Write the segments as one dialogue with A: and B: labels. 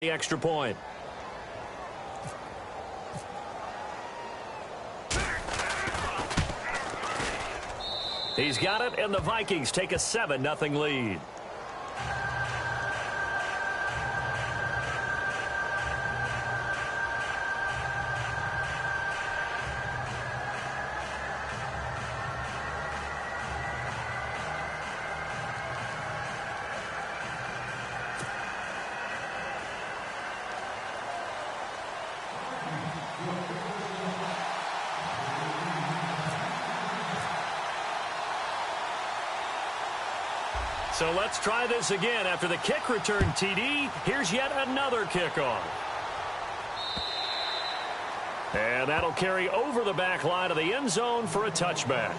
A: the extra point. He's got it, and the Vikings take a 7-0 lead. So let's try this again. After the kick return TD, here's yet another kickoff. And that'll carry over the back line of the end zone for a touchback.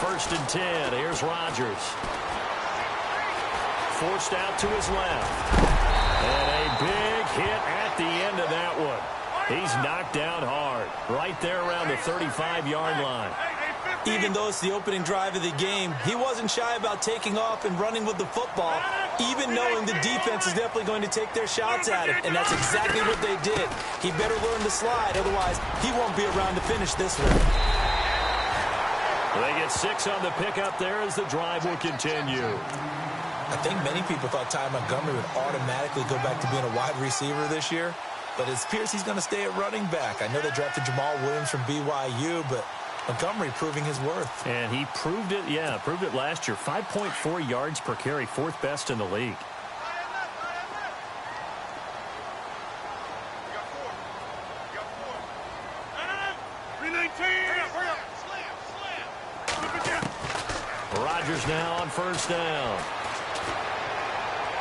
A: First and 10. Here's Rodgers. Forced out to his left. And a big hit at the end of that one. He's knocked down hard. Right there around the 35-yard line.
B: Even though it's the opening drive of the game, he wasn't shy about taking off and running with the football, even knowing the defense is definitely going to take their shots at him. And that's exactly what they did. He better learn to slide, otherwise he won't be around to finish this one.
A: They get 6 on the pickup there as the drive will continue.
B: I think many people thought Ty Montgomery would automatically go back to being a wide receiver this year, but it appears he's going to stay at running back. I know they drafted Jamal Williams from BYU, but Montgomery proving his worth.
A: And he proved it, proved it last year. 5.4 yards per carry, 4th best in the league. Rodgers now on first down.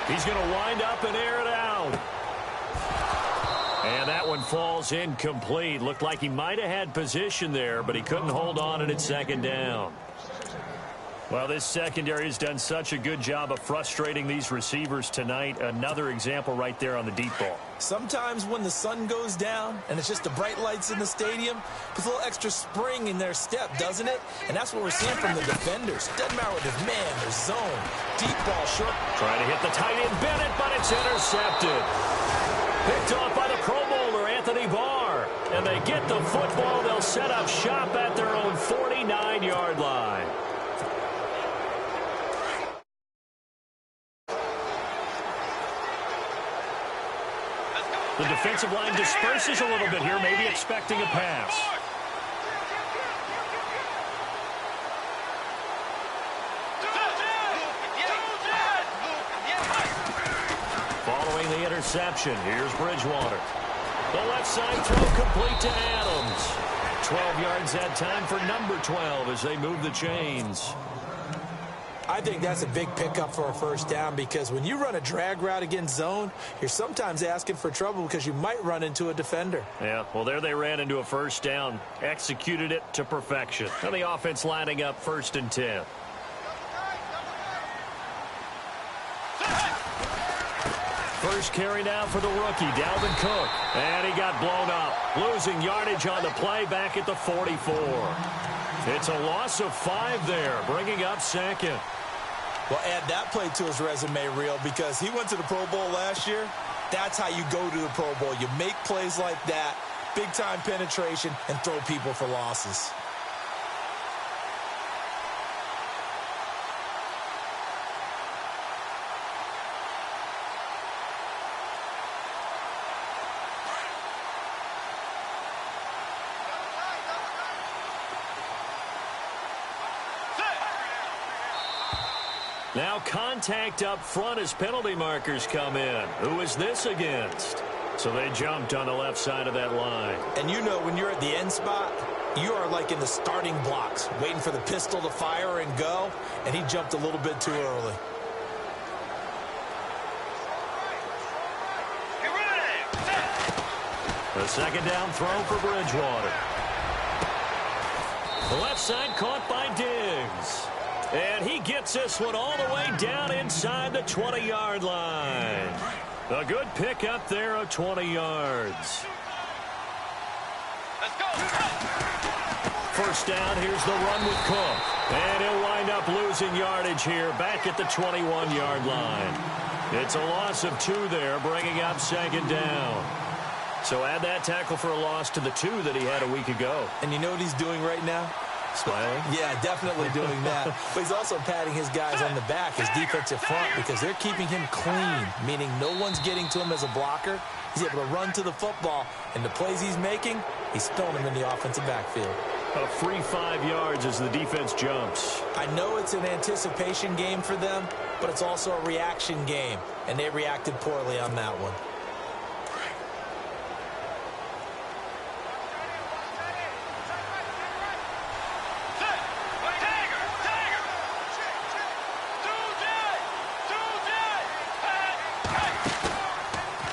A: He's going to wind up and air it out. And that one falls incomplete. Looked like he might have had position there, but he couldn't hold on and it's second down. Well, this secondary has done such a good job of frustrating these receivers tonight. Another example right there on the deep ball.
B: Sometimes when the sun goes down and it's just the bright lights in the stadium, puts a little extra spring in their step, doesn't it? And that's what we're seeing from the defenders. Doesn't matter what their man, their zone, deep ball, short.
A: Trying to hit the tight end Bennett, but it's intercepted. Picked off by the Pro Bowler, Anthony Barr. And they get the football. They'll set up shop at their own 49-yard line. The defensive line disperses a little bit here, maybe expecting a pass. Following the interception, here's Bridgewater. The left side throw complete to Adams. 12 yards that time for number 12 as they move the chains.
B: I think that's a big pickup for a first down because when you run a drag route against zone, you're sometimes asking for trouble because you might run into a defender.
A: Yeah, well, there they ran into a first down, executed it to perfection. Now the offense lining up first and 10. First carry now for the rookie, Dalvin Cook. And he got blown up, losing yardage on the play back at the 44. It's a loss of 5 there, bringing up second.
B: Well, add that play to his resume reel because he went to the Pro Bowl last year. That's how you go to the Pro Bowl. You make plays like that, big-time penetration, and throw people for losses.
A: Now contact up front as penalty markers come in. Who is this against? So they jumped on the left side of that line.
B: And you know when you're at the end spot, you are like in the starting blocks, waiting for the pistol to fire and go, and he jumped a little bit too early.
A: The second down throw for Bridgewater. The left side caught by Diggs. And he gets this one all the way down inside the 20-yard line. A good pick up there of 20 yards.
C: Let's go.
A: First down, here's the run with Cook. And he'll wind up losing yardage here back at the 21-yard line. It's a loss of 2 there, bringing up second down. So add that tackle for a loss to the 2 that he had a week ago.
B: And you know what he's doing right now?
A: Smiling?
B: Yeah, definitely doing that. But he's also patting his guys on the back, his defensive front, because they're keeping him clean, meaning no one's getting to him as a blocker. He's able to run to the football, and the plays he's making, he's throwing them in the offensive backfield.
A: A free 5 yards as the defense jumps.
B: I know it's an anticipation game for them, but it's also a reaction game, and they reacted poorly on that one.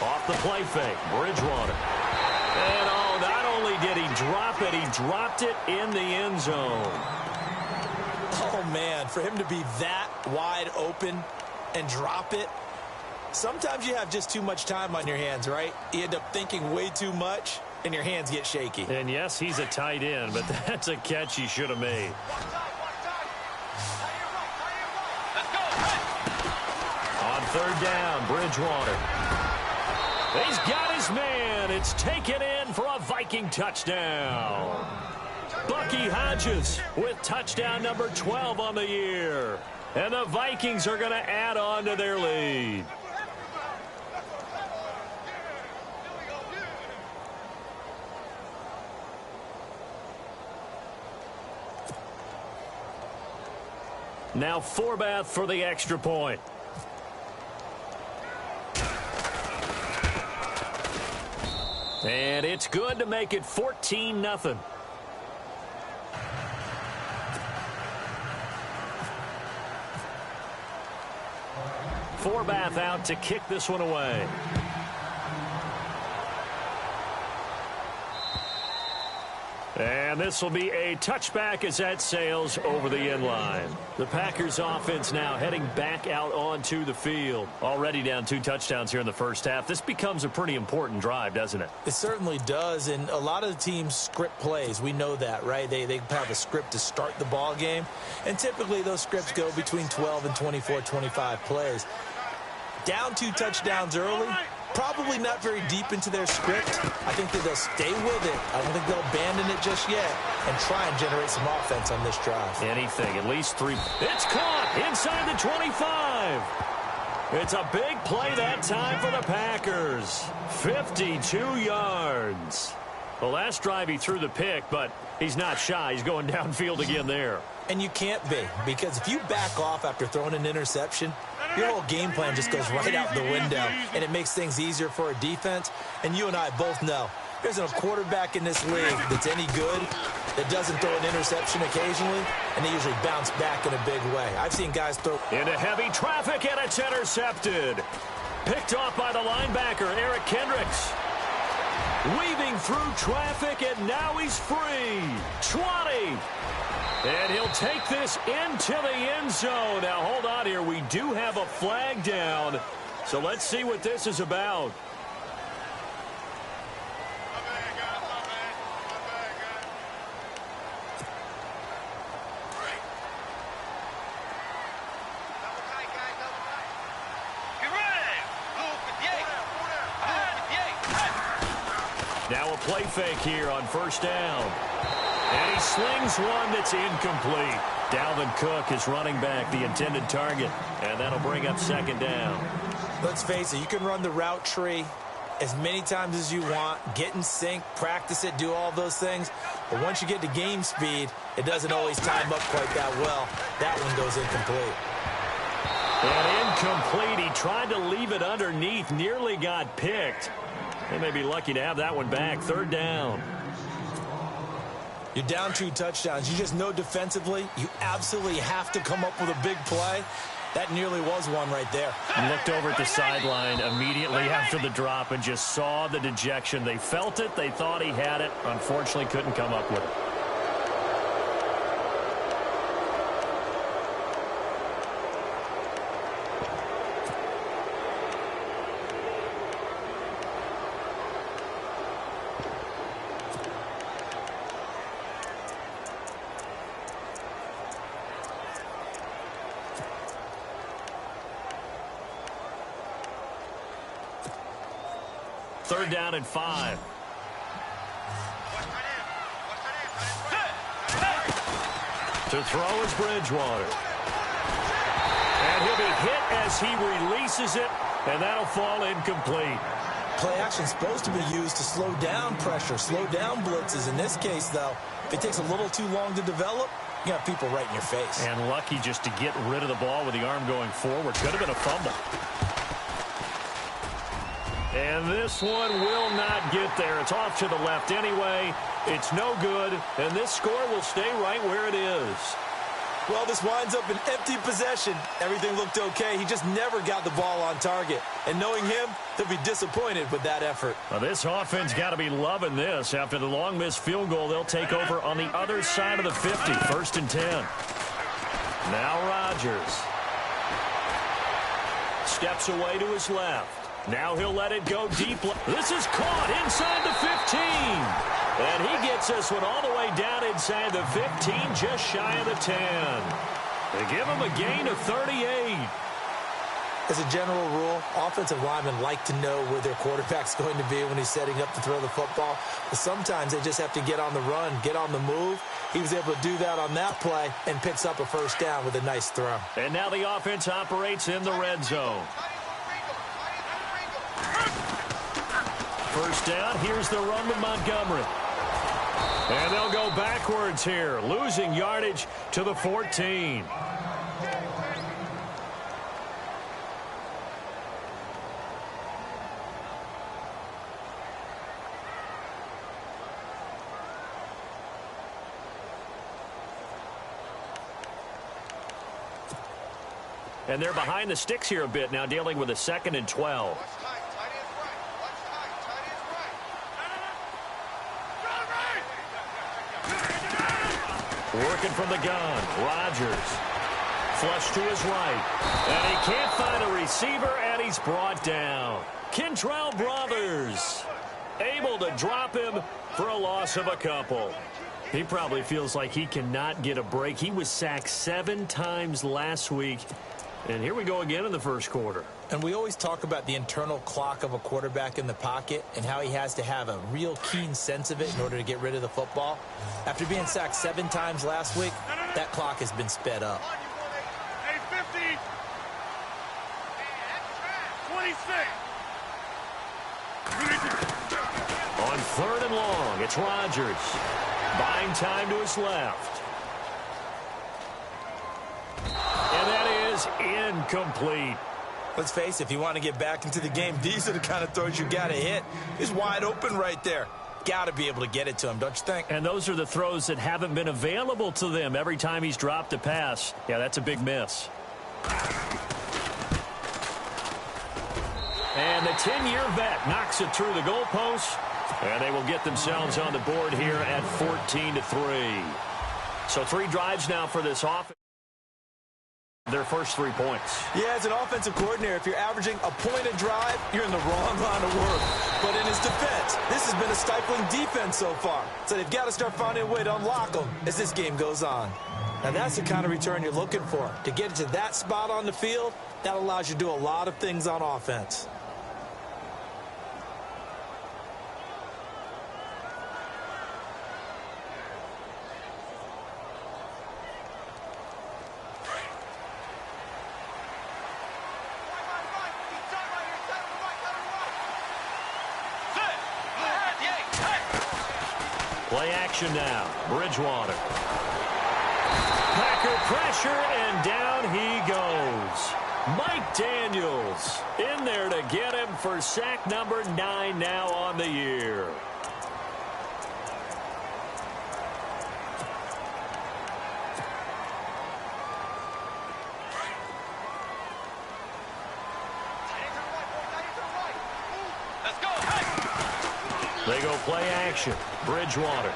A: Off the play fake, Bridgewater. And oh, not only did he drop it, he dropped it in the end zone.
B: Oh, man, for him to be that wide open and drop it, sometimes you have just too much time on your hands, right? You end up thinking way too much, and your hands get shaky.
A: And yes, he's a tight end, but that's a catch he should have made. On third down, Bridgewater. He's got his man. It's taken in for a Viking touchdown. Bucky Hodges with touchdown number 12 on the year. And the Vikings are going to add on to their lead. Now Forbath for the extra point. And it's good to make it 14-0. Forbath out to kick this one away. And this will be a touchback as that sails over the end line. The Packers offense now heading back out onto the field. Already down 2 touchdowns here in the first half. This becomes a pretty important drive, doesn't it?
B: It certainly does, and a lot of the teams script plays. We know that, right? They have a script to start the ball game, and typically those scripts go between 12 and 24, 25 plays. Down 2 touchdowns early, probably not very deep into their script. I think that they'll stay with it. I don't think they'll abandon it just yet and try and generate some offense on this drive.
A: Anything, at least 3. It's caught inside the 25. It's a big play that time for the Packers. 52 yards. The last drive he threw the pick, but he's not shy. He's going downfield again there.
B: And you can't be, because if you back off after throwing an interception, your whole game plan just goes right out the window, and it makes things easier for a defense. And you and I both know there's a quarterback in this league that's any good that doesn't throw an interception occasionally, and they usually bounce back in a big way. I've seen guys throw
A: into heavy traffic, and it's intercepted. Picked off by the linebacker, Eric Kendricks. Weaving through traffic, and now he's free. 20. And he'll take this into the end zone. Now, hold on here. We do have a flag down. So let's see what this is about. Now a play fake here on first down. And he slings one that's incomplete. Dalvin Cook is running back, the intended target. And that'll bring up second down.
B: Let's face it, you can run the route tree as many times as you want, get in sync, practice it, do all those things. But once you get to game speed, it doesn't always time up quite that well. That one goes incomplete.
A: And incomplete. He tried to leave it underneath, nearly got picked. They may be lucky to have that one back. Third down.
B: You're down 2 touchdowns. You just know defensively you absolutely have to come up with a big play. That nearly was one right there.
A: Looked over at the sideline immediately after the drop and just saw the dejection. They felt it. They thought he had it. Unfortunately, couldn't come up with it. Third down and 5. To throw is Bridgewater. And he'll be hit as he releases it, and that'll fall incomplete.
B: Play action is supposed to be used to slow down pressure, slow down blitzes. In this case, though, if it takes a little too long to develop, you got people right in your face.
A: And lucky just to get rid of the ball with the arm going forward. Could have been a fumble. And this one will not get there. It's off to the left anyway. It's no good, and this score will stay right where it is.
B: Well, this winds up an empty possession. Everything looked okay. He just never got the ball on target. And knowing him, he'll be disappointed with that effort.
A: Well, this offense got to be loving this. After the long missed field goal, they'll take over on the other side of the 50, 1st and 10. Now Rodgers steps away to his left. Now he'll let it go deep. This is caught inside the 15. And he gets this one all the way down inside the 15, just shy of the 10. They give him a gain of 38.
B: As a general rule, offensive linemen like to know where their quarterback's going to be when he's setting up to throw the football. But sometimes they just have to get on the run, get on the move. He was able to do that on that play and picks up a first down with a nice throw.
A: And now the offense operates in the red zone. First down, here's the run with Montgomery. And they'll go backwards here, losing yardage to the 14. And they're behind the sticks here a bit now, dealing with a 2nd and 12. Working from the gun, Rodgers. Flush to his right. And he can't find a receiver, and he's brought down. Kentrell Brothers able to drop him for a loss of a couple. He probably feels like he cannot get a break. He was sacked 7 times last week. And here we go again in the first quarter.
B: And we always talk about the internal clock of a quarterback in the pocket and how he has to have a real keen sense of it in order to get rid of the football. After being sacked 7 times last week, that clock has been sped up.
C: Hey, 50. 26.
A: On 3rd and long, it's Rodgers. Buying time to his left. And that is incomplete.
B: Let's face it, if you want to get back into the game, these are the kind of throws you got to hit. He's wide open right there. Got to be able to get it to him, don't you think?
A: And those are the throws that haven't been available to them every time he's dropped a pass. Yeah, that's a big miss. And the 10-year vet knocks it through the goalpost. And they will get themselves on the board here at 14-3. So 3 drives now for this offense. Their first 3 points.
B: Yeah, as an offensive coordinator, if you're averaging a point a drive, you're in the wrong line of work. But in his defense, this has been a stifling defense so far. So they've got to start finding a way to unlock them as this game goes on. Now that's the kind of return you're looking for. To get to that spot on the field, that allows you to do a lot of things on offense.
A: Play action now. Bridgewater. Packer pressure, and down he goes. Mike Daniels in there to get him for sack number 9 now on the year. They go play action. Bridgewater.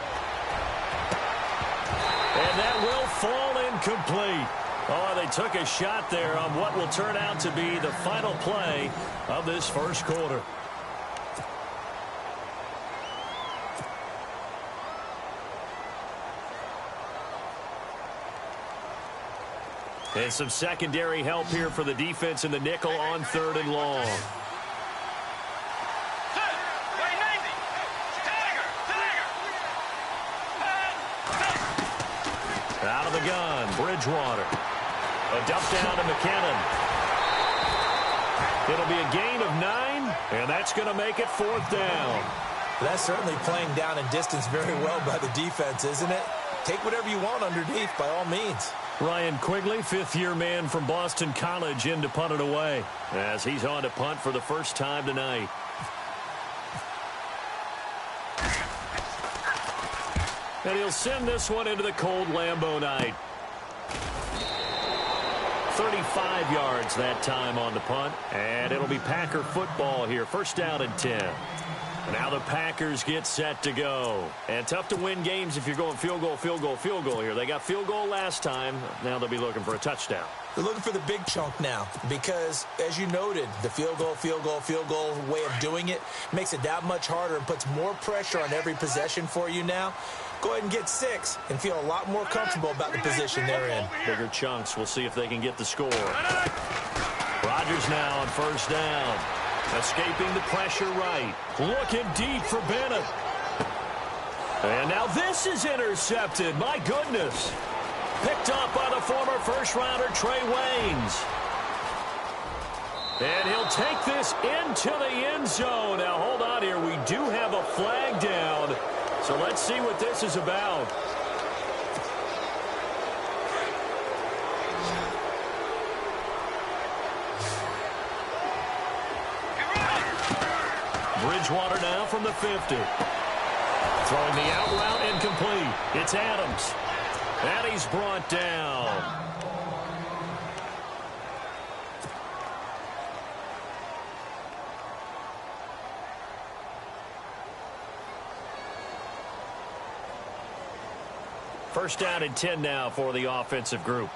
A: And that will fall incomplete. Oh, they took a shot there on what will turn out to be the final play of this first quarter. And some secondary help here for the defense in the nickel on 3rd and long. Out of the gun, Bridgewater. A dump down to McKinnon. It'll be a gain of 9, and that's going to make it 4th down.
B: That's certainly playing down and distance very well by the defense, isn't it? Take whatever you want underneath by all means.
A: Ryan Quigley, 5th-year man from Boston College, in to punt it away as he's on to punt for the first time tonight. And he'll send this one into the cold Lambeau night. 35 yards that time on the punt, and it'll be Packer football here. 1st down and 10. Now the Packers get set to go. And tough to win games if you're going field goal, field goal, field goal here. They got field goal last time. Now they'll be looking for a touchdown.
B: They're looking for the big chunk now because, as you noted, the field goal way of doing it makes it that much harder and puts more pressure on every possession for you now. Go ahead and get 6 and feel a lot more comfortable about the position they're in.
A: Bigger chunks. We'll see if they can get the score. Rodgers now on 1st down. Escaping the pressure right. Looking deep for Bennett. And now this is intercepted. My goodness. Picked up by the former first-rounder Trey Waynes. And he'll take this into the end zone. Now, hold on here. We do have a flag down. So let's see what this is about. Bridgewater now from the 50. Throwing the out route incomplete. It's Adams. And he's brought down. First down and 10 now for the offensive group.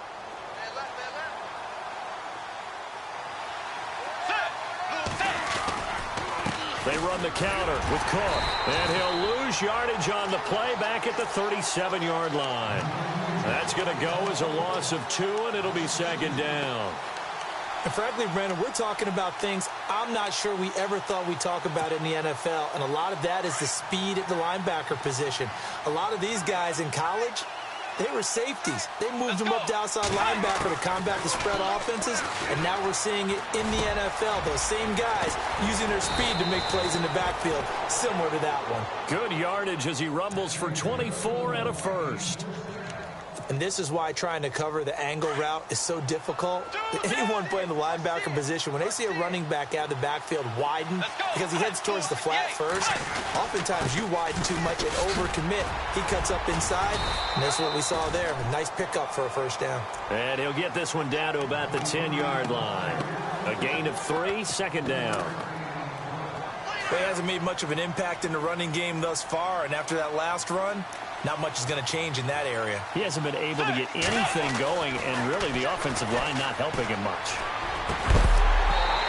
A: They run the counter with Cook. And he'll lose yardage on the play back at the 37-yard line. That's going to go as a loss of 2, and it'll be 2nd down.
B: And frankly, Brandon, we're talking about things I'm not sure we ever thought we'd talk about in the NFL. And a lot of that is the speed at the linebacker position. A lot of these guys in college, they were safeties. They moved them up to outside linebacker to combat the spread offenses, and now we're seeing it in the NFL. Those same guys using their speed to make plays in the backfield, similar to that one.
A: Good yardage as he rumbles for 24 and a first.
B: And this is why trying to cover the angle route is so difficult. Anyone playing the linebacker position, when they see a running back out of the backfield widen because he heads towards the flat first, oftentimes you widen too much and overcommit. He cuts up inside, and that's what we saw there. A nice pickup for a first down.
A: And he'll get this one down to about the 10-yard line. A gain of 3, 2nd down.
B: He hasn't made much of an impact in the running game thus far, and after that last run, not much is going to change in that area.
A: He hasn't been able to get anything going, and really the offensive line not helping him much.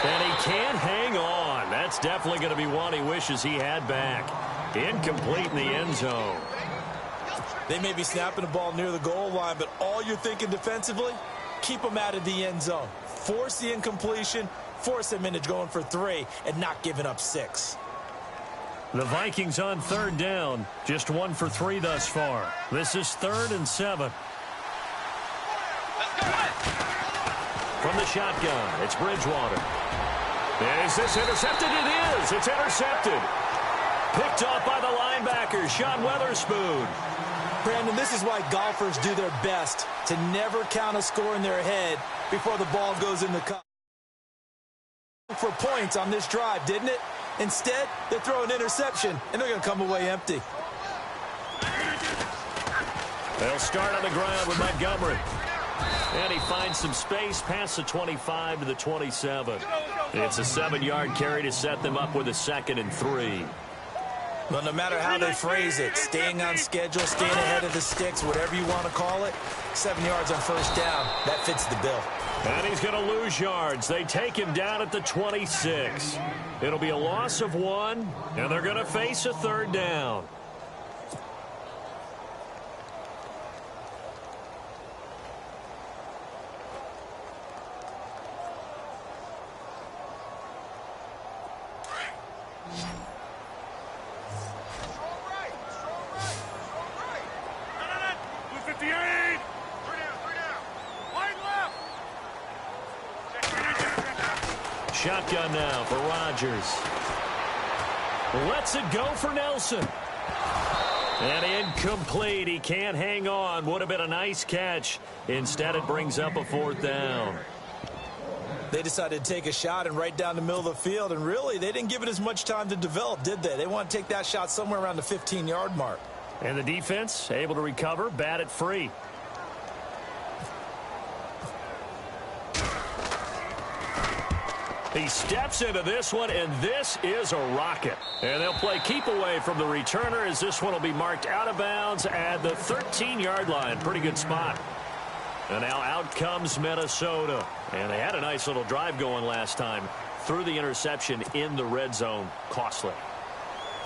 A: And he can't hang on. That's definitely going to be one he wishes he had back. Incomplete in the end zone.
B: They may be snapping the ball near the goal line, but all you're thinking defensively, keep them out of the end zone. Force the incompletion, force them into going for 3, and not giving up 6.
A: The Vikings on 3rd down. Just 1 for 3 thus far. This is 3rd and 7. From the shotgun, it's Bridgewater. Is this intercepted? It is. It's intercepted. Picked off by the linebacker, Sean Weatherspoon.
B: Brandon, this is why golfers do their best to never count a score in their head before the ball goes in the cup. For points on this drive, didn't it? Instead, they throw an interception, and they're going to come away empty.
A: They'll start on the ground with Montgomery. And he finds some space past the 25 to the 27. It's a 7-yard carry to set them up with a 2nd and 3.
B: Well, no matter how they phrase it, staying on schedule, staying ahead of the sticks, whatever you want to call it, 7 yards on first down, that fits the bill.
A: And he's going to lose yards. They take him down at the 26. It'll be a loss of 1, and they're going to face a third down. Shotgun now for Rodgers. Lets it go for Nelson. And incomplete. He can't hang on. Would have been a nice catch. Instead, it brings up a fourth down.
B: They decided to take a shot and right down the middle of the field, and really, they didn't give it as much time to develop, did they? They want to take that shot somewhere around the 15-yard mark.
A: And the defense able to recover, bat it free. He steps into this one, and this is a rocket. And they'll play keep away from the returner as this one will be marked out of bounds at the 13-yard line. Pretty good spot. And now out comes Minnesota. And they had a nice little drive going last time. Threw the interception in the red zone. Costly.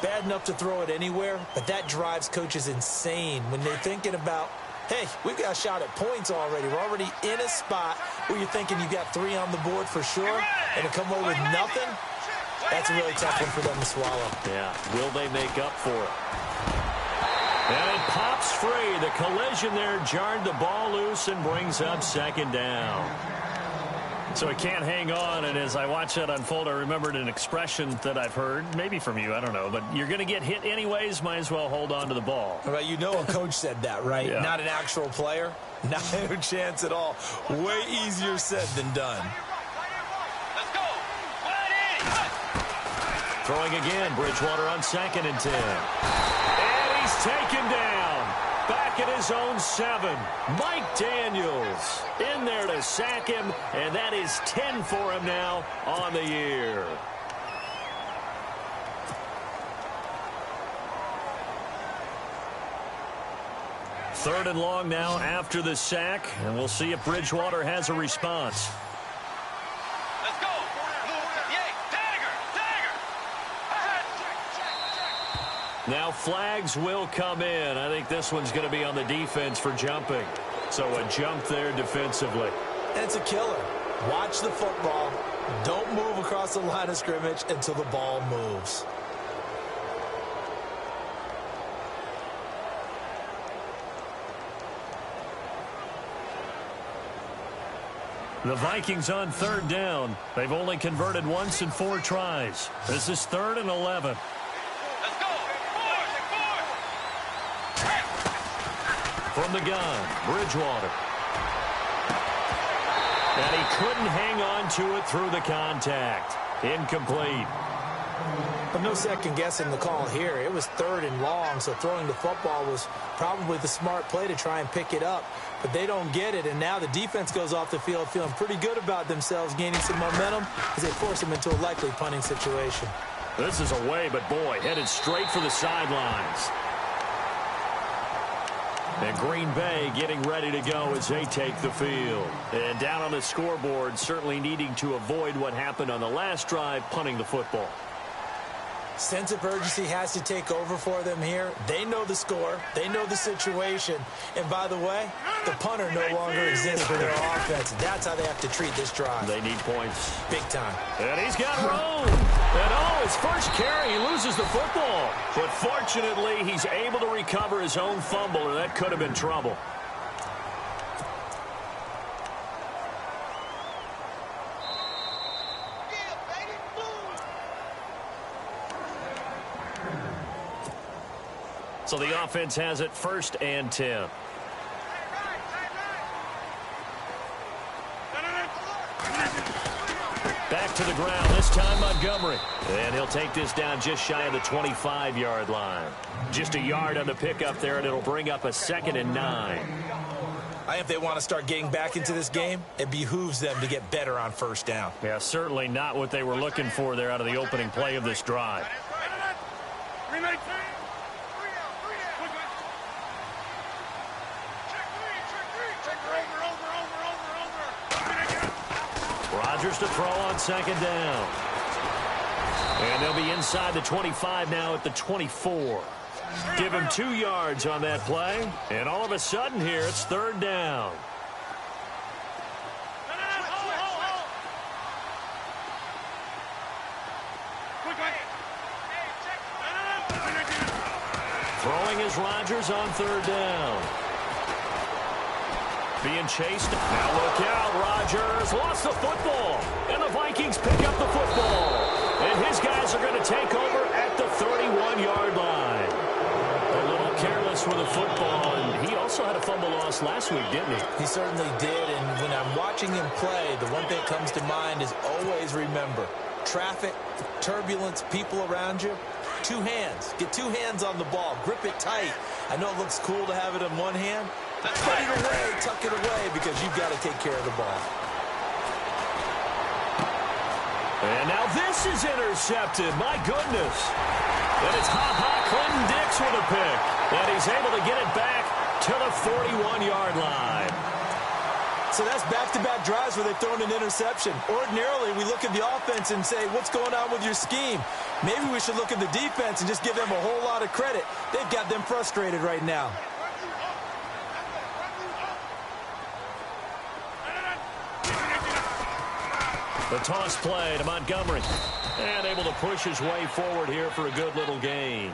B: Bad enough to throw it anywhere, but that drives coaches insane when they're thinking about, hey, we've got a shot at points already. We're already in a spot where you're thinking you got 3 on the board for sure, and to come away with nothing, that's a really tough one for them to swallow.
A: Yeah, will they make up for it? And it pops free. The collision there jarred the ball loose and brings up second down. So it can't hang on, and as I watch that unfold, I remembered an expression that I've heard, maybe from you, I don't know, but you're going to get hit anyways, might as well hold on to the ball.
B: Well, you know a coach said that, right?
A: Yeah. Not
B: an actual player. Not a chance at all. Way easier said than done.
C: Let's go.
A: Throwing again, Bridgewater on 2nd and 10. And he's taken down. Back at his own 7. Mike Daniels in there to sack him, and that is 10 for him now on the year. Third and long now after the sack, and we'll see if Bridgewater has a response.
C: Let's go.
A: Now flags will come in. I think this one's going to be on the defense for jumping. So a jump there defensively.
B: And it's a killer. Watch the football. Don't move across the line of scrimmage until the ball moves.
A: The Vikings on 3rd down. They've only converted once in 4 tries. This is 3rd and 11.
C: Let's go.
A: From the gun, Bridgewater. And he couldn't hang on to it through the contact. Incomplete.
B: But no second guessing the call here. It was 3rd and long, so throwing the football was probably the smart play to try and pick it up. But they don't get it, and now the defense goes off the field feeling pretty good about themselves, gaining some momentum as they force them into a likely punting situation.
A: This is away, but boy, headed straight for the sidelines. And Green Bay getting ready to go as they take the field. And down on the scoreboard, certainly needing to avoid what happened on the last drive, punting the football.
B: Sense of urgency has to take over for them here. They know the score. They know the situation. And by the way, the punter no longer exists for their offense. That's how they have to treat this drive.
A: They need points.
B: Big time.
A: And he's got room. And his first carry, he loses the football. But fortunately, he's able to recover his own fumble, or that could have been trouble. So the offense has it 1st and 10. Back to the ground, this time Montgomery. And he'll take this down just shy of the 25-yard line. Just a yard on the pickup there, and it'll bring up a 2nd and 9.
B: If they want to start getting back into this game, it behooves them to get better on 1st down.
A: Yeah, certainly not what they were looking for there out of the opening play of this drive. Rodgers to throw on second down. And they'll be inside the 25 now at the 24. Give him 2 yards on that play. And all of a sudden here, it's third down. Throwing is Rodgers on third down. Being chased. Now look out. Rodgers lost the football. And the Vikings pick up the football. And his guys are going to take over at the 31-yard line. A little careless with the football. And he also had a fumble loss last week, didn't he?
B: He certainly did. And when I'm watching him play, the one thing that comes to mind is always remember. Traffic, turbulence, people around you. 2 hands. Get 2 hands on the ball. Grip it tight. I know it looks cool to have it in one hand. Put it away, tuck it away, because you've got to take care of the ball.
A: And now this is intercepted. My goodness. And it's Clinton Dix with a pick. And he's able to get it back to the 41-yard line.
B: So that's back-to-back drives where they've thrown an interception. Ordinarily, we look at the offense and say, what's going on with your scheme? Maybe we should look at the defense and just give them a whole lot of credit. They've got them frustrated right now.
A: The toss play to Montgomery. And able to push his way forward here for a good little gain.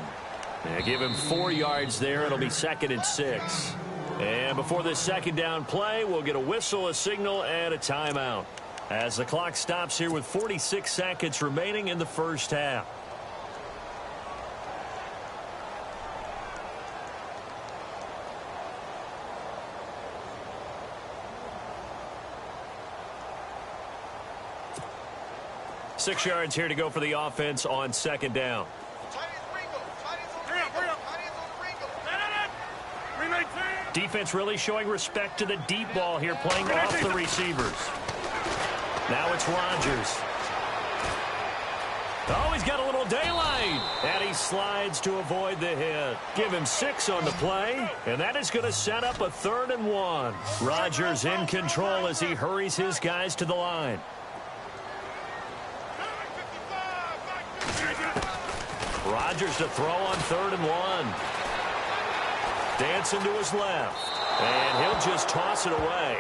A: And give him 4 yards there. It'll be 2nd and 6. And before this second down play, we'll get a whistle, a signal, and a timeout. As the clock stops here with 46 seconds remaining in the first half. Six yards here to go for the offense on second down. Defense really showing respect to the deep ball here, playing off the receivers. Now it's Rodgers. Oh, he's got a little daylight. And he slides to avoid the hit. Give him 6 on the play. And that is going to set up a 3rd and 1. Rodgers in control as he hurries his guys to the line. Rodgers to throw on 3rd and 1. Dancing to his left. And he'll just toss it away.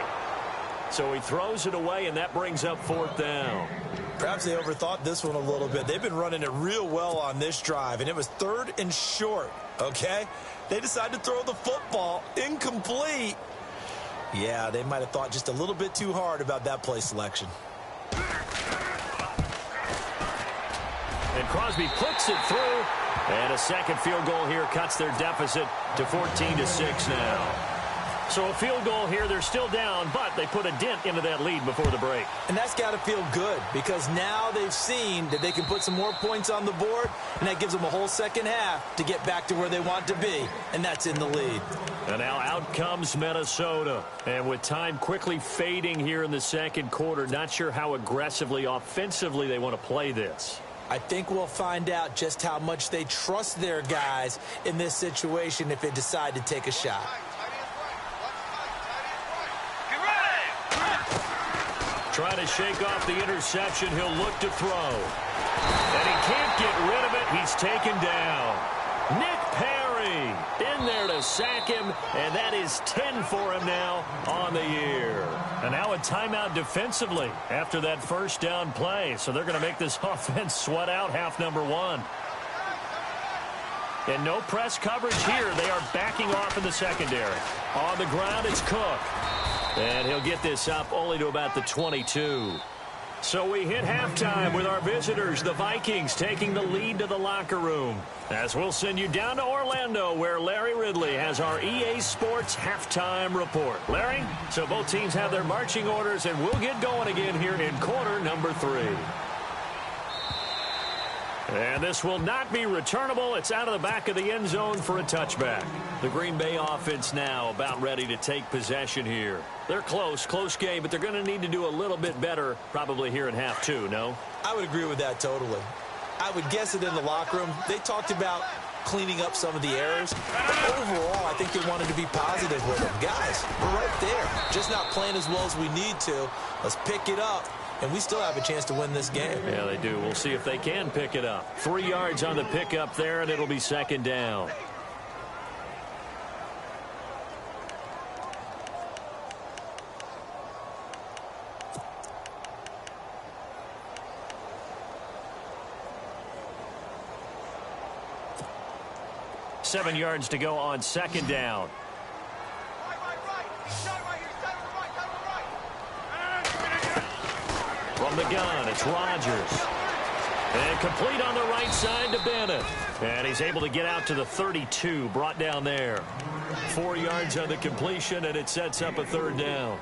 A: So he throws it away, and that brings up 4th down.
B: Perhaps they overthought this one a little bit. They've been running it real well on this drive, and it was 3rd and short, okay? They decided to throw the football incomplete. Yeah, they might have thought just a little bit too hard about that play selection.
A: And Crosby puts it through. And a second field goal here cuts their deficit to 14-6 now. So a field goal here, they're still down, but they put a dent into that lead before the break.
B: And that's got to feel good because now they've seen that they can put some more points on the board, and that gives them a whole second half to get back to where they want to be, and that's in the lead.
A: And now out comes Minnesota. And with time quickly fading here in the second quarter, not sure how aggressively, offensively they want to play this.
B: I think we'll find out just how much they trust their guys in this situation if they decide to take a shot.
A: Trying to shake off the interception. He'll look to throw. And he can't get rid of it. He's taken down. Nick Perry in there to sack him. And that is 10 for him now on the year. And now a timeout defensively after that first down play. So they're going to make this offense sweat out half number 1. And no press coverage here. They are backing off in the secondary. On the ground, it's Cook. And he'll get this up only to about the 22. So we hit halftime with our visitors, the Vikings, taking the lead to the locker room. As we'll send you down to Orlando, where Larry Ridley has our EA Sports halftime report. Larry, so both teams have their marching orders, and we'll get going again here in quarter number 3. And this will not be returnable. It's out of the back of the end zone for a touchback. The Green Bay offense now about ready to take possession here. They're close game, but they're going to need to do a little bit better probably here in half 2, no?
B: I would agree with that totally. I would guess it in the locker room. They talked about cleaning up some of the errors. But overall, I think they wanted to be positive with them. Guys, we're right there. Just not playing as well as we need to. Let's pick it up. And we still have a chance to win this game.
A: Yeah, they do. We'll see if they can pick it up. 3 yards on the pickup there, and it'll be second down. Seven yards to go on second down. From the gun, it's Rodgers. And complete on the right side to Bennett. And he's able to get out to the 32, brought down there. 4 yards on the completion, and it sets up a third down.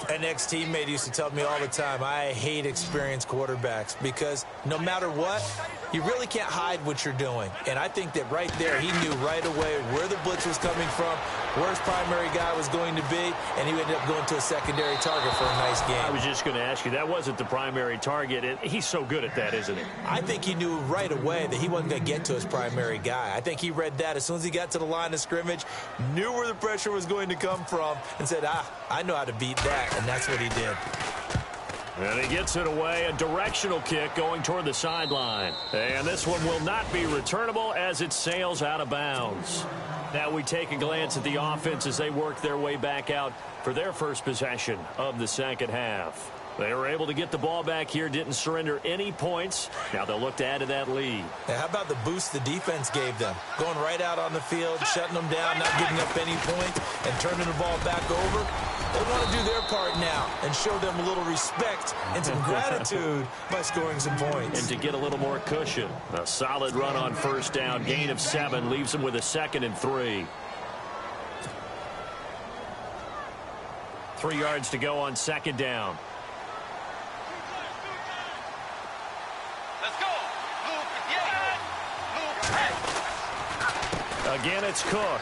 B: An ex-teammate used to tell me all the time, I hate experienced quarterbacks because no matter what, you really can't hide what you're doing. And I think that right there, he knew right away where the blitz was coming from, where his primary guy was going to be, and he ended up going to a secondary target for a nice game.
A: I was just going to ask you, that wasn't the primary target. He's so good at that, isn't he?
B: I think he knew right away that he wasn't going to get to his primary guy. I think he read that as soon as he got to the line of scrimmage, knew where the pressure was going to come from, and said, I know how to beat that. And that's what he did.
A: And he gets it away, a directional kick going toward the sideline. And this one will not be returnable as it sails out of bounds. Now we take a glance at the offense as they work their way back out for their first possession of the second half. They were able to get the ball back here, didn't surrender any points. Now they'll look to add to that lead.
B: Now, how about the boost the defense gave them? Going right out on the field, shutting them down, not giving up any points, and turning the ball back over. They want to do their part now and show them a little respect and some gratitude by scoring some points.
A: And to get a little more cushion. A solid run on first down, gain of 7, leaves them with a 2nd and 3. 3 yards to go on second down. Again, it's Cook.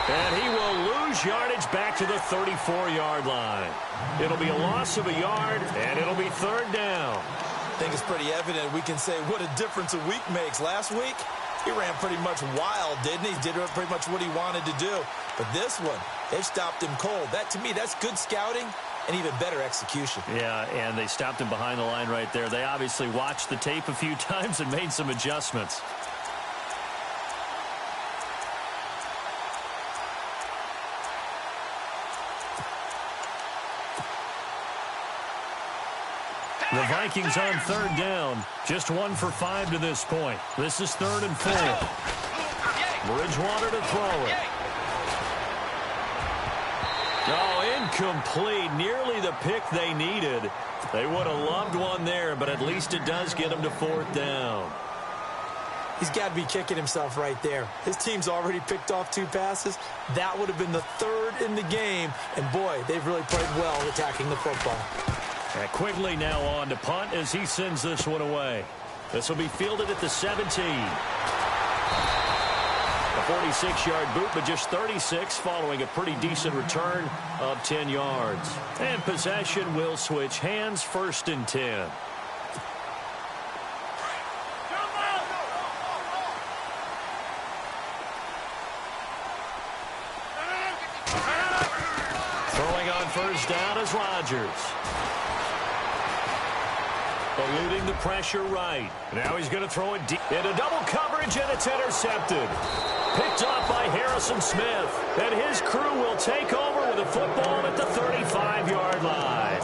A: And he will lose yardage back to the 34-yard line. It'll be a loss of a yard, and it'll be third down.
B: I think it's pretty evident we can say what a difference a week makes. Last week, he ran pretty much wild, didn't he? Did pretty much what he wanted to do. But this one, it stopped him cold. That, to me, that's good scouting and even better execution.
A: Yeah, and they stopped him behind the line right there. They obviously watched the tape a few times and made some adjustments. The Vikings on third down. Just 1 for 5 to this point. This is 3rd and 4. Bridgewater to throw it. Oh, incomplete. Nearly the pick they needed. They would have loved one there, but at least it does get them to 4th down.
B: He's got to be kicking himself right there. His team's already picked off 2 passes. That would have been the 3rd in the game. And, boy, they've really played well attacking the football.
A: And Quigley now on to punt as he sends this one away. This will be fielded at the 17. A 46-yard boot, but just 36 following a pretty decent return of 10 yards. And possession will switch hands, 1st and 10. Throwing on first down is Rodgers. Eluding the pressure right. Now he's going to throw it deep into double coverage, and it's intercepted. Picked off by Harrison Smith. And his crew will take over with the football at the 35-yard line.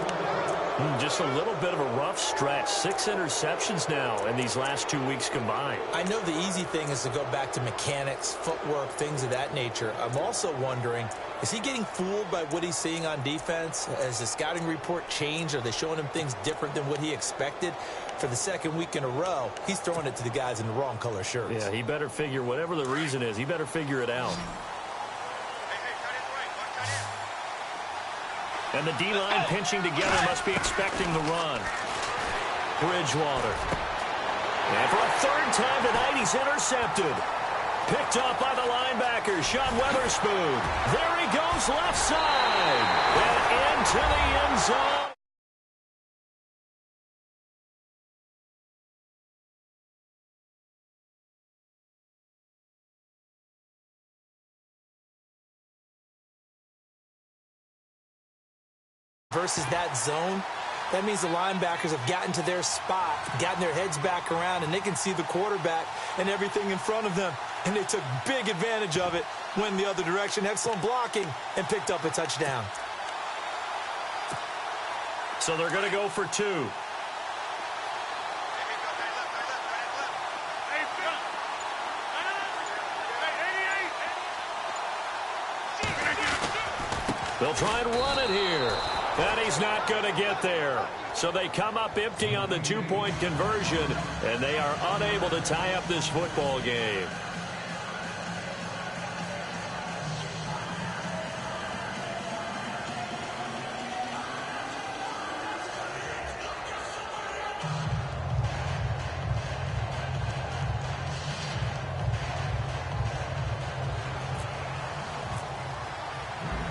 A: Just a little bit of a rough stretch. 6 interceptions now in these last 2 weeks combined.
B: I know the easy thing is to go back to mechanics, footwork, things of that nature. I'm also wondering, is he getting fooled by what he's seeing on defense? Has the scouting report changed? Are they showing him things different than what he expected? For the 2nd week in a row, he's throwing it to the guys in the wrong color shirts.
A: Yeah, he better figure, whatever the reason is, he better figure it out. And the D-line pinching together must be expecting the run. Bridgewater. And for a 3rd time tonight, he's intercepted. Picked up by the linebacker, Sean Weatherspoon. There he goes, left side. And into the end zone.
B: versus that zone, that means the linebackers have gotten to their spot, gotten their heads back around, and they can see the quarterback and everything in front of them. And they took big advantage of it, went the other direction, excellent blocking, and picked up a touchdown.
A: So they're going to go for 2. They'll try and run it here. And he's not going to get there. So they come up empty on the 2-point conversion, and they are unable to tie up this football game.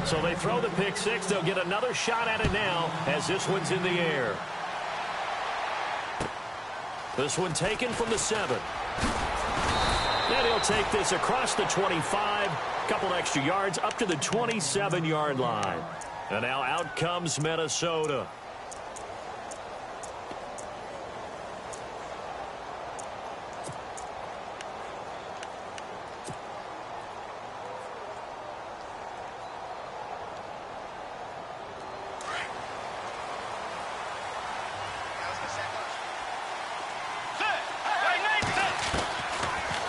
A: So they throw the pick six. They'll get another shot at it now as this one's in the air. This one taken from the 7. And he'll take this across the 25. Couple extra yards up to the 27-yard line. And now out comes Minnesota.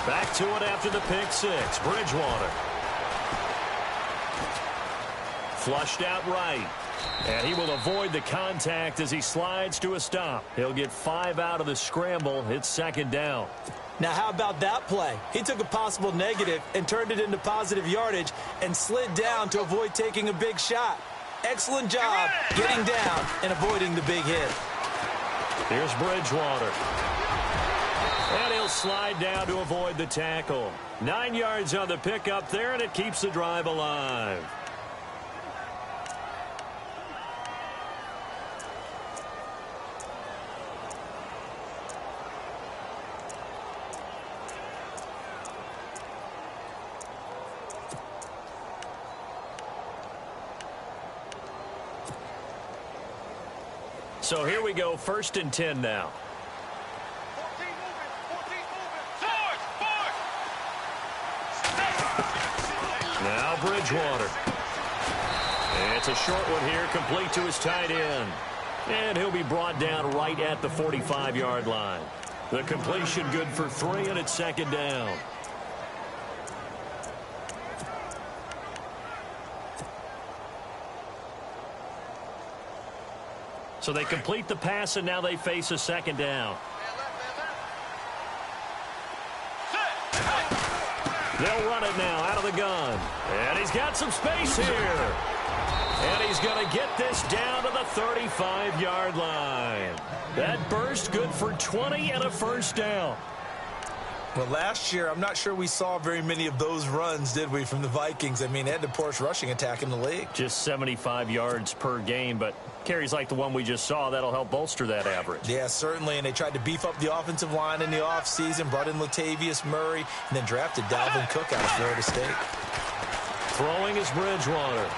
A: Back to it after the pick six. Bridgewater. Flushed out right. And he will avoid the contact as he slides to a stop. He'll get 5 out of the scramble. It's second down.
B: Now, how about that play? He took a possible negative and turned it into positive yardage and slid down to avoid taking a big shot. Excellent job getting down and avoiding the big hit.
A: Here's Bridgewater. And he'll slide down to avoid the tackle. 9 yards on the pickup there, and it keeps the drive alive. So here we go, 1st and 10 now. Now Bridgewater. It's a short one here, complete to his tight end. And he'll be brought down right at the 45-yard line. The completion good for 3, and it's second down. So they complete the pass, and now they face a second down. They'll run it now out of the gun. And he's got some space here. And he's going to get this down to the 35-yard line. That burst good for 20 and a first down.
B: Well, last year, I'm not sure we saw very many of those runs, did we, from the Vikings? I mean, they had the poorest rushing attack in the league.
A: Just 75 yards per game, but carries like the one we just saw, that'll help bolster that average.
B: Yeah, certainly, and they tried to beef up the offensive line in the offseason, brought in Latavius Murray, and then drafted Dalvin Cook out of Florida State.
A: Throwing is Bridgewater.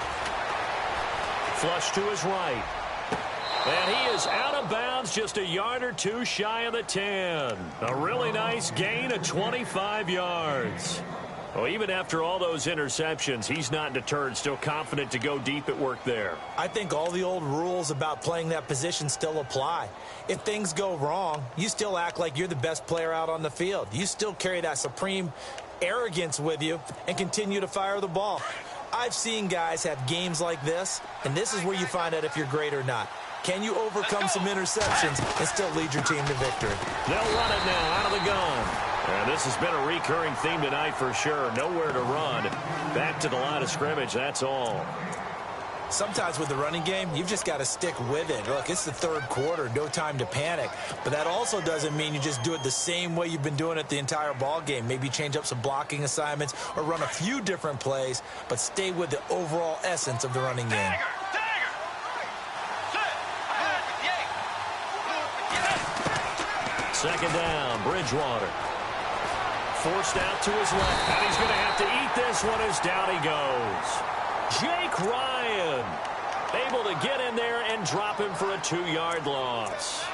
A: Flush to his right. And he is out of bounds, just a yard or two shy of the 10. A really nice gain of 25 yards. Well, even after all those interceptions, he's not deterred, still confident to go deep at work there.
B: I think all the old rules about playing that position still apply. If things go wrong, you still act like you're the best player out on the field. You still carry that supreme arrogance with you and continue to fire the ball. I've seen guys have games like this, and this is where you find out if you're great or not. Can you overcome some interceptions and still lead your team to victory?
A: They'll run it now out of the gun. And this has been a recurring theme tonight for sure. Nowhere to run. Back to the line of scrimmage, that's all.
B: Sometimes with the running game, you've just got to stick with it. Look, it's the third quarter, no time to panic. But that also doesn't mean you just do it the same way you've been doing it the entire ball game. Maybe change up some blocking assignments or run a few different plays, but stay with the overall essence of the running game.
A: Second down, Bridgewater. Forced out to his left, and he's going to have to eat this one as down he goes. Jake Ryan. able to get in there and drop him for a 2-yard loss.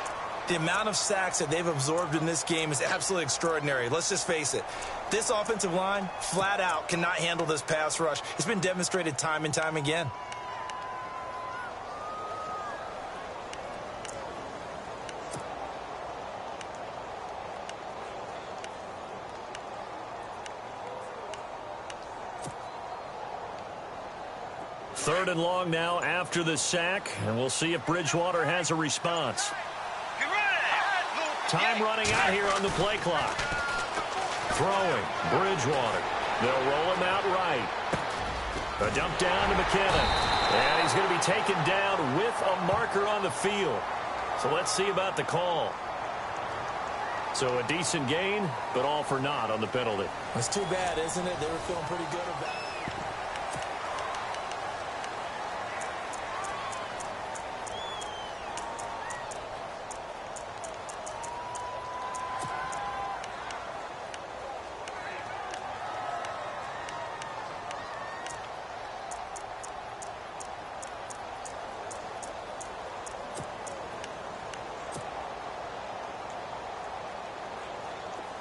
B: The amount of sacks that they've absorbed in this game is absolutely extraordinary. Let's just face it. This offensive line, flat out, cannot handle this pass rush. It's been demonstrated time and time again.
A: Third and long now after the sack, and we'll see if Bridgewater has a response. Time running out here on the play clock. Throwing, Bridgewater. They'll roll him out right. A dump down to McKinnon. And he's going to be taken down with a marker on the field. So let's see about the call. So a decent gain, but all for naught on the penalty.
B: It's too bad, isn't it? They were feeling pretty good about it.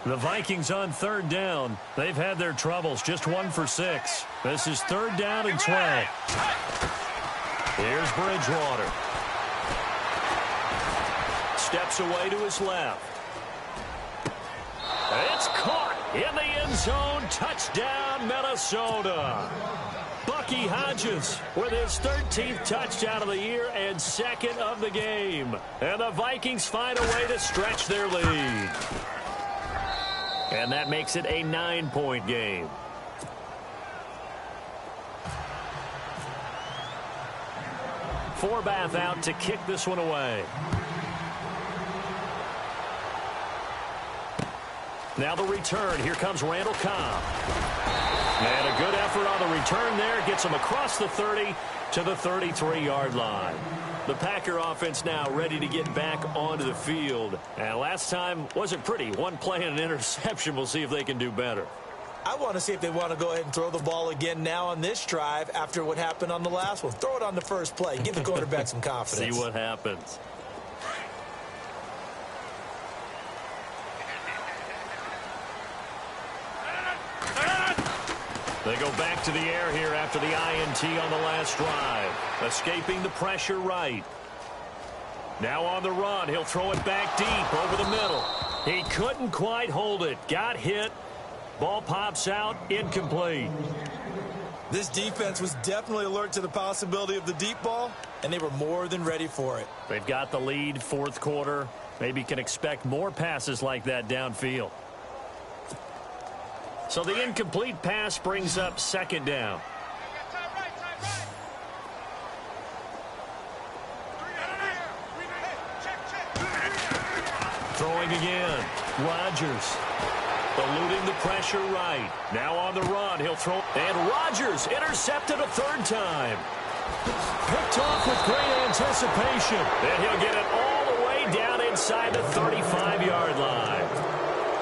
A: The Vikings on third down. They've had their troubles, just 1 for 6. This is third down and 12. Here's Bridgewater. Steps away to his left. It's caught in the end zone. Touchdown, Minnesota. Bucky Hodges with his 13th touchdown of the year and 2nd of the game. And the Vikings find a way to stretch their lead. And that makes it a 9-point game. Forbath out to kick this one away. Now the return. Here comes Randall Cobb. And a good effort on the return there. Gets him across the 30 to the 33-yard line. The Packer offense now ready to get back onto the field. And last time wasn't pretty. One play and an interception. We'll see if they can do better.
B: I want to see if they want to go ahead and throw the ball again now on this drive after what happened on the last one. Throw it on the first play. Give the quarterback some confidence.
A: See what happens. They go back to the air here after the INT on the last drive. Escaping the pressure right. Now on the run. He'll throw it back deep over the middle. He couldn't quite hold it. Got hit. Ball pops out. Incomplete.
B: This defense was definitely alert to the possibility of the deep ball, and they were more than ready for it.
A: They've got the lead, fourth quarter. Maybe can expect more passes like that downfield. So the incomplete pass brings up second down. Throwing again. Rodgers eluding the pressure right. Now on the run. He'll throw. And Rodgers intercepted a third time. Picked off with great anticipation. And he'll get it all the way down inside the 35-yard line.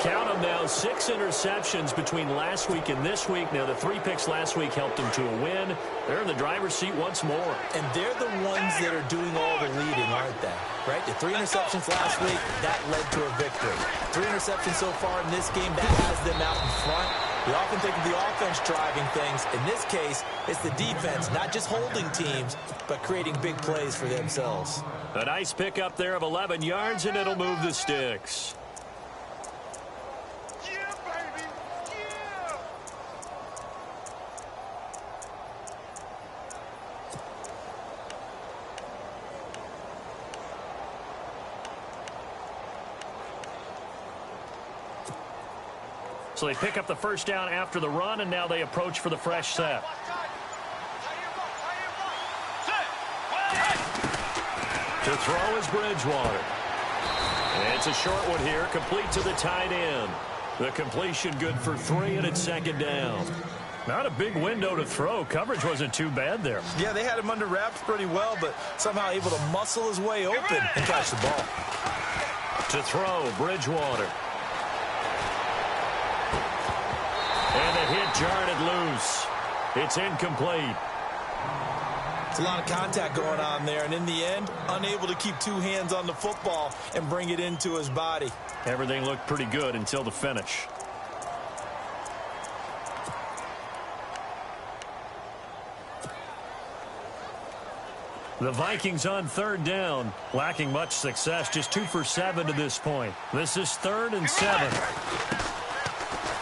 A: Count them now, 6 interceptions between last week and this week. Now, the 3 picks last week helped them to a win. They're in the driver's seat once more.
B: And they're the ones that are doing all the leading, aren't they? Right? The 3 interceptions last week, that led to a victory. 3 interceptions so far in this game, that has them out in front. We often think of the offense driving things. In this case, it's the defense, not just holding teams, but creating big plays for themselves.
A: A nice pickup there of 11 yards, and it'll move the sticks. So they pick up the first down after the run, and now they approach for the fresh set. To throw is Bridgewater. And it's a short one here, complete to the tight end. The completion good for 3, and it's second down. Not a big window to throw. Coverage wasn't too bad there.
B: Yeah, they had him under wraps pretty well, but somehow able to muscle his way open and catch the ball.
A: To throw, Bridgewater. And the hit jarred it loose. It's incomplete.
B: It's a lot of contact going on there, and in the end, unable to keep two hands on the football and bring it into his body.
A: Everything looked pretty good until the finish. The Vikings on third down, lacking much success, just 2 for 7 to this point. This is 3rd and 7.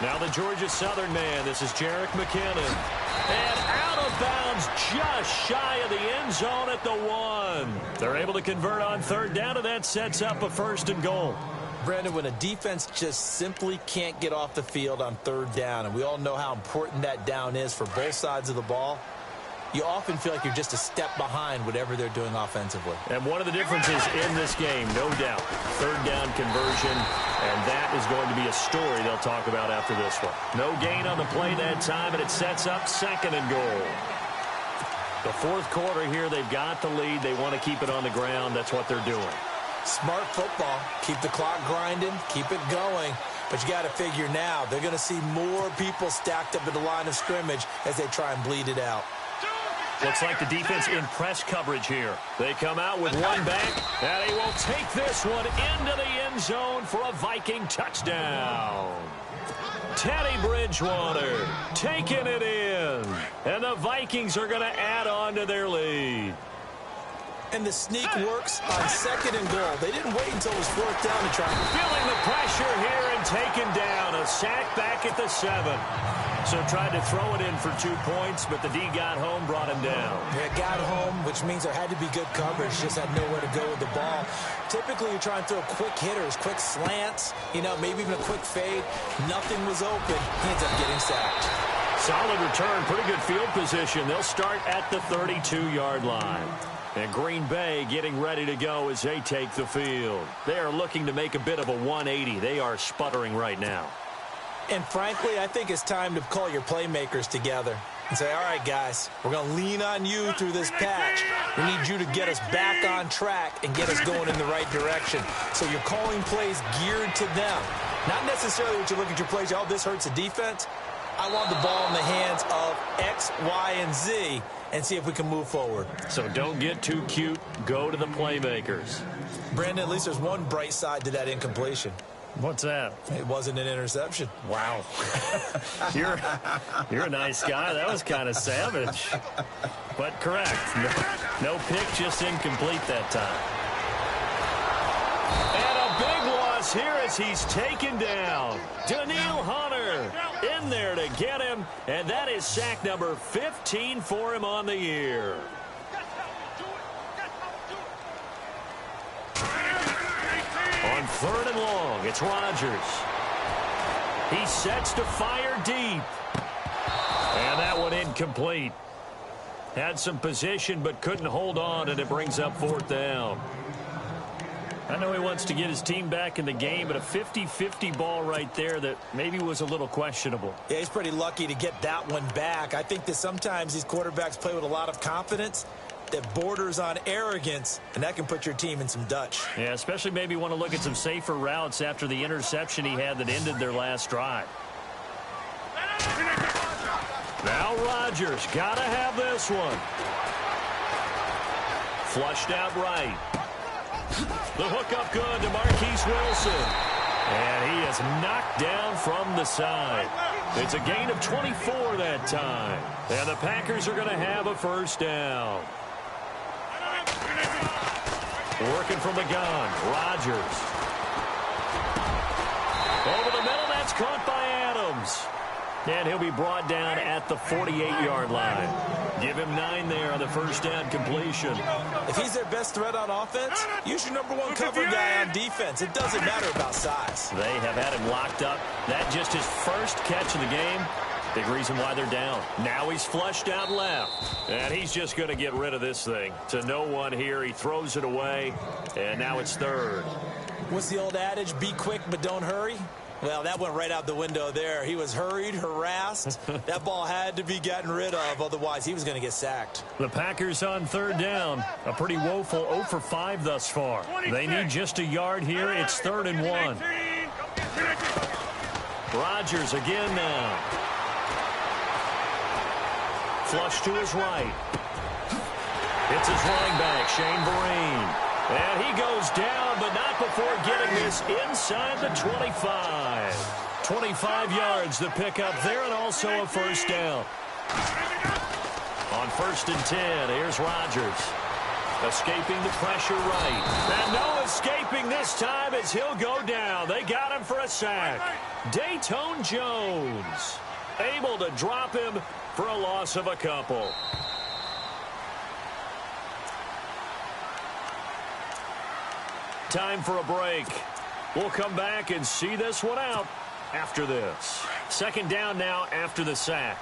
A: Now the Georgia Southern man, this is Jerick McKinnon. And out of bounds, just shy of the end zone at the 1. They're able to convert on third down, and that sets up a 1st and goal.
B: Brandon, when a defense just simply can't get off the field on third down, and we all know how important that down is for both sides of the ball, you often feel like you're just a step behind whatever they're doing offensively.
A: And one of the differences in this game, no doubt, third down conversion, and that is going to be a story they'll talk about after this one. No gain on the play that time, and it sets up 2nd and goal. The 4th quarter here, they've got the lead. They want to keep it on the ground. That's what they're doing.
B: Smart football. Keep the clock grinding. Keep it going. But you got to figure now, they're going to see more people stacked up at the line of scrimmage as they try and bleed it out.
A: Looks like the defense in press coverage here. They come out with one back, and he will take this one into the end zone for a Viking touchdown. Teddy Bridgewater taking it in, and the Vikings are going to add on to their lead.
B: And the sneak works on 2nd and goal. They didn't wait until it was 4th down to try.
A: Feeling the pressure here and taken down. A sack back at the 7. So tried to throw it in for 2 points, but the D got home, brought him down.
B: Yeah, got home, which means there had to be good coverage. Just had nowhere to go with the ball. Typically, you're trying to throw quick hitters, quick slants, maybe even a quick fade. Nothing was open. He ends up getting sacked.
A: Solid return, pretty good field position. They'll start at the 32-yard line. And Green Bay getting ready to go as they take the field. They are looking to make a bit of a 180. They are sputtering right now.
B: And frankly, I think it's time to call your playmakers together and say, all right, guys, we're going to lean on you through this patch. We need you to get us back on track and get us going in the right direction. So you're calling plays geared to them. Not necessarily what you look at your plays, oh, this hurts the defense. I want the ball in the hands of X, Y, and Z and see if we can move forward.
A: So don't get too cute. Go to the playmakers.
B: Brandon, at least there's one bright side to that incompletion.
A: What's that?
B: It wasn't an interception.
A: Wow. You're a nice guy. That was kind of savage. But correct. No pick, just incomplete that time. And a big loss here as he's taken down. Daniil Hunter in there to get him. And that is sack number 15 for him on the year. On 3rd and long, it's Rodgers. He sets to fire deep. And that one incomplete. Had some position but couldn't hold on, and it brings up 4th down. I know he wants to get his team back in the game, but a 50-50 ball right there that maybe was a little questionable.
B: Yeah, he's pretty lucky to get that one back. I think that sometimes these quarterbacks play with a lot of confidence that borders on arrogance, and that can put your team in some Dutch.
A: Yeah, especially maybe want to look at some safer routes after the interception he had that ended their last drive. Now Rodgers, gotta have this one. Flushed out right. The hook up good to Marquise Wilson. And he is knocked down from the side. It's a gain of 24 that time. And the Packers are going to have a 1st down. Working from the gun, Rodgers. Over the middle, that's caught by Adams. And he'll be brought down at the 48-yard line. Give him 9 there on the 1st down completion.
B: If he's their best threat on offense, use your #1 cover guy on defense. It doesn't matter about size.
A: They have had him locked up. That just his first catch of the game. Big reason why they're down. Now he's flushed out left. And he's just going to get rid of this thing. To no one here. He throws it away. And now it's 3rd.
B: What's the old adage? Be quick, but don't hurry. Well, that went right out the window there. He was hurried, harassed. That ball had to be gotten rid of. Otherwise, he was going to get sacked.
A: The Packers on 3rd down. A pretty woeful 0 for 5 thus far. They need just a yard here. It's 3rd and 1. Rodgers again now. Flush to his right. It's his running back, Shane Vereen. And he goes down, but not before getting this inside the 25. 25 yards the pickup there, and also a first down. On 1st and 10, here's Rodgers. Escaping the pressure right. And no escaping this time as he'll go down. They got him for a sack. Dayton Jones able to drop him for a loss of a couple. Time for a break. We'll come back and see this one out after this. 2nd down now after the sack.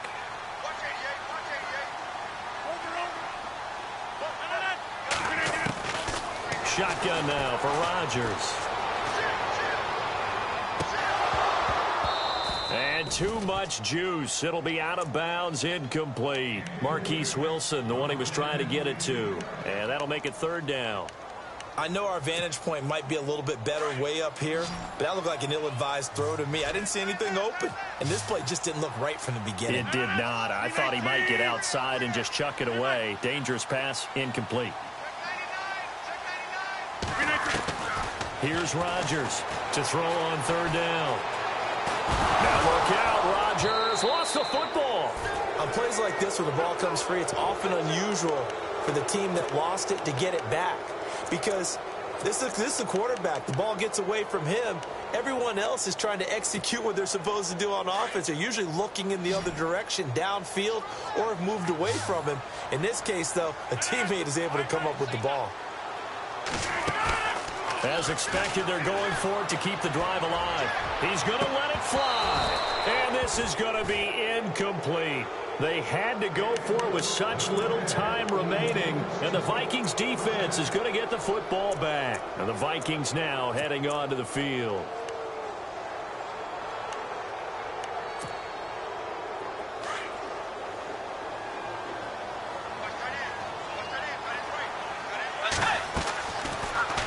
A: Shotgun now for Rodgers. And too much juice. It'll be out of bounds, incomplete. Marquise Wilson, the one he was trying to get it to. And that'll make it 3rd down.
B: I know our vantage point might be a little bit better way up here, but that looked like an ill-advised throw to me. I didn't see anything open, and this play just didn't look right from the beginning.
A: It did not. I thought he might get outside and just chuck it away. Dangerous pass, incomplete. Here's Rodgers to throw on 3rd down. Now look out, Rodgers lost the football.
B: On plays like this where the ball comes free, it's often unusual for the team that lost it to get it back. Because this is the quarterback. The ball gets away from him. Everyone else is trying to execute what they're supposed to do on offense. They're usually looking in the other direction, downfield, or have moved away from him. In this case, though, a teammate is able to come up with the ball.
A: As expected, they're going for it to keep the drive alive. He's going to let it fly. And this is going to be incomplete. They had to go for it with such little time remaining. And the Vikings defense is going to get the football back. And the Vikings now heading onto the field.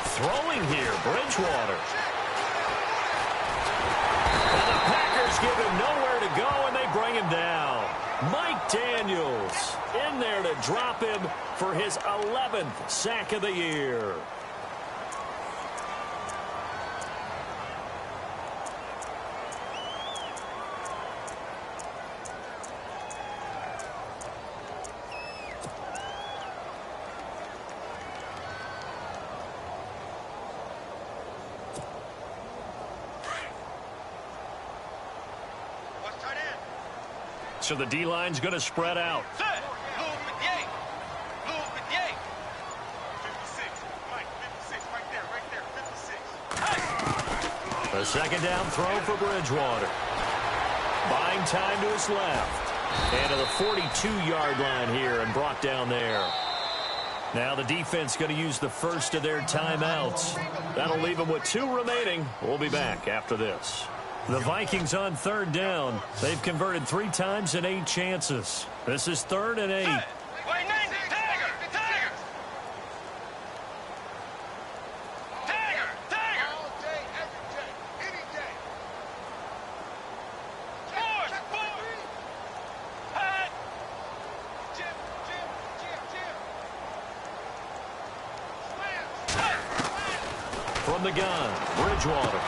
A: Throwing here, Bridgewater. And the Packers give him nowhere to go, and they bring him down. Mike Daniels in there to drop him for his 11th sack of the year. So the D-line's going to spread out.
C: Set. Blue 58. Blue 58.
D: 56. Mike, 56. Right there. 56.
A: A 2nd down throw for Bridgewater. Buying time to his left. And to the 42-yard line here and brought down there. Now the defense going to use the first of their timeouts. That'll leave them with 2 remaining. We'll be back after this. The Vikings on 3rd down. They've converted 3 times in 8 chances. This is 3rd and 8.
C: Wait, 90. Tagger. Tagger. Tagger. Tagger.
D: All day, every day, any day.
C: Force. Hut.
D: Jim. Slam.
A: From the gun, Bridgewater.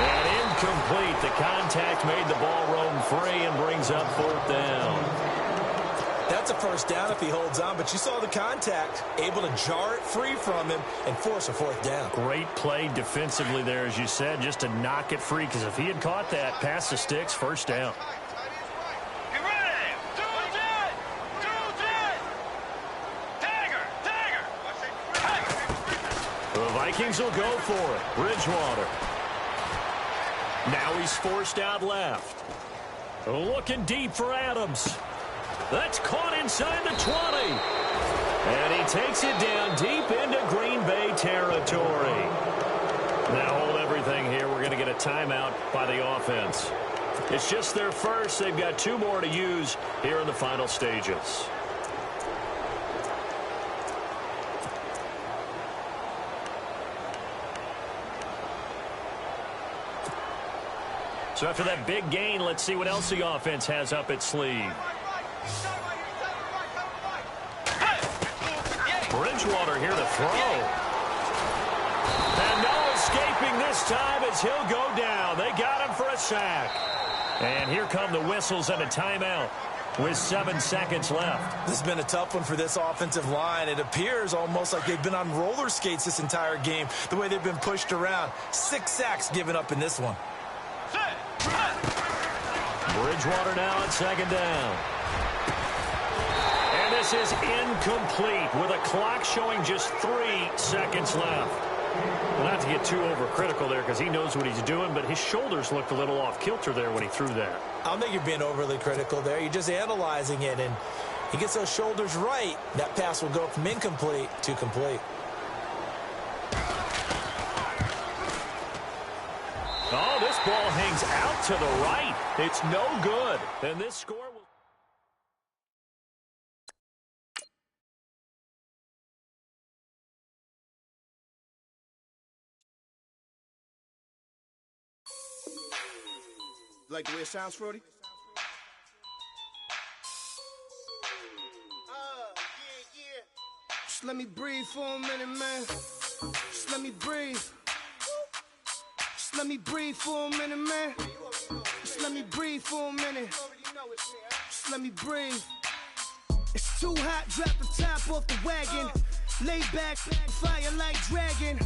A: And incomplete. The contact made the ball roam free and brings up 4th down.
B: That's a first down if he holds on, but you saw the contact, able to jar it free from him and force a 4th down.
A: Great play defensively there, as you said, just to knock it free, because if he had caught that, past the sticks, 1st down.
C: Get ready. 2 jet. 2 jet. Tagger. Tagger.
A: The Vikings will go for it. Bridgewater. Now he's forced out left. Looking deep for Adams. That's caught inside the 20. And he takes it down deep into Green Bay territory. Now hold everything here. We're going to get a timeout by the offense. It's just their first. They've got 2 more to use here in the final stages. So after that big gain, let's see what else the offense has up its sleeve. Bridgewater here to throw. And no escaping this time as he'll go down. They got him for a sack. And here come the whistles and a timeout with 7 seconds left.
B: This has been a tough one for this offensive line. It appears almost like they've been on roller skates this entire game, the way they've been pushed around. 6 sacks given up in this one.
A: Bridgewater now on second down. And this is incomplete with a clock showing just 3 seconds left. Well, not to get too overcritical there because he knows what he's doing, but his shoulders looked a little off kilter there when he threw that.
B: I don't think you're being overly critical there. You're just analyzing it, and he gets those shoulders right. That pass will go from incomplete to complete.
A: Oh, this ball hangs out to the right. It's no good. And this score will...
E: Like the way it sounds, Frody? Yeah. Just let me breathe for a minute, man. Just let me breathe. Just let me breathe for a minute, man. Just let me breathe for a minute. Just let me breathe. It's too hot, drop the top off the wagon. Lay back, fire like dragon.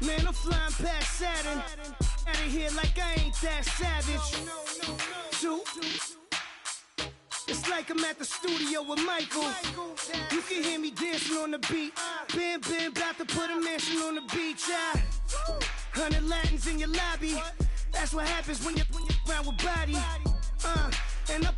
E: Man, I'm flying past Saturn. Out of here like I ain't that savage. Two. It's like I'm at the studio with Michael. You can hear me dancing on the beat. Bam, about to put a mansion on the beach. 100 Latins in your lobby. That's what happens when you're around with body. And I